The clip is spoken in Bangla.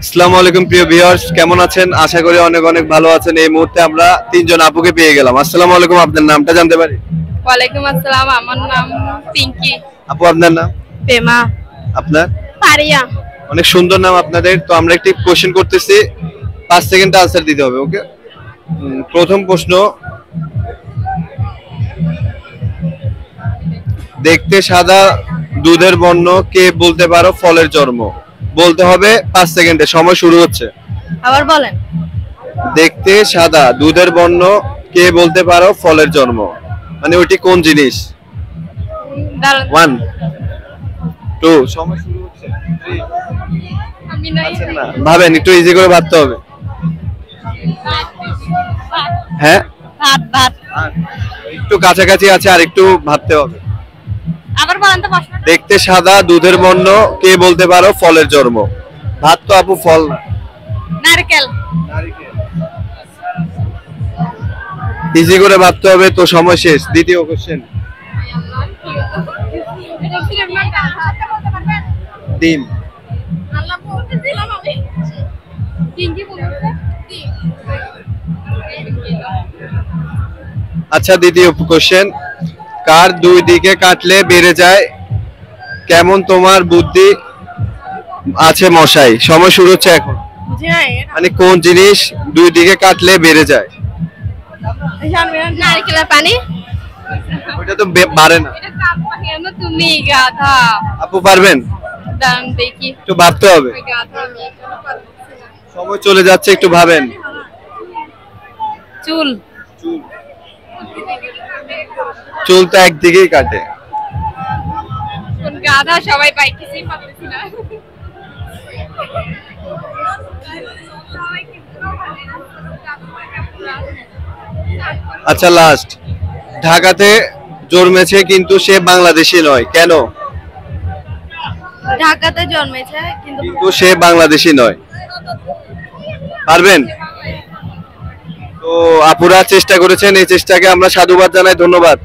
আসসালামু আলাইকুম প্রিয় ভিউয়ার্স, কেমন আছেন? আশা করি অনেক অনেক ভালো আছেন। এই মুহূর্তে আমরা তিনজন আপুকে পেয়ে গেলাম। আসসালামু আলাইকুম, আপনার নামটা জানতে পারি? ওয়ালাইকুম আসসালাম, আমার নাম পিঙ্কি। আপু আপনার নাম? পেমা। আপনার? পারিয়া। অনেক সুন্দর নাম আপনাদের। তো আমরা একটি কোশ্চেন করতেছি, 5 সেকেন্ডে আনসার দিতে হবে, ওকে? প্রথম প্রশ্ন, দেখতে সাদা দুধের বর্ণ কে বলতে পারো ফলের জন্ম? বলতে হবে 5 সেকেন্ডে, সময় শুরু হচ্ছে। আবার বলেন। দেখতে সাদা দুধের বর্ণ কে বলতে পারো ফলের জন্ম, মানে ওইটি কোন জিনিস? 1 2 সময় শুরু হচ্ছে। 3 আমি নাই। না ভাবেন, একটু ইজি করে ভাবতে হবে। হ্যাঁ, ভাত ভাত। একটু কাছাকাছি আছে, আর একটু ভাবতে হবে। আবার বলেন তো প্রশ্ন। দেখতে সাদা দুধের বর্ণ কে বলতে পারো ফলের জন্ম? ভাত তো আপু ফল না। নারকেল। ইজি করে ভাবতে হবে, তো সময় শেষ। দ্বিতীয় কোশ্চেন, ডিম। আচ্ছা, দ্বিতীয় কোশ্চেন, কার দুই দিকে কাটলে বেড়ে যায় কেমন তোমার বুদ্ধি আছে মশাই? সময় শুরু হচ্ছে এখন। মানে কোন জিনিস দুই দিকে কাটলে বেড়ে যায়? নারকেলের পানি। ওটা তো বাড়ে না। তুমি গাধা। আপু পারবেন? দাঁড়ান দেখি। একটু ভাবতে হবে, সময় চলে যাচ্ছে, একটু ভাবেন। চুল। চুল তো একদিকেই কাটে। গাধা সবাই পাই, কিছুই পারতেছি না। আচ্ছা লাস্ট, ঢাকাতে জন্মেছে কিন্তু সে বাংলাদেশি নয়, কেন? ঢাকাতে জন্মেছে কিন্তু সে বাংলাদেশি নয়, পারবেন? তো আপুরা চেষ্টা করেছেন, এই চেষ্টাকে আমরা সাধুবাদ জানাই, ধন্যবাদ।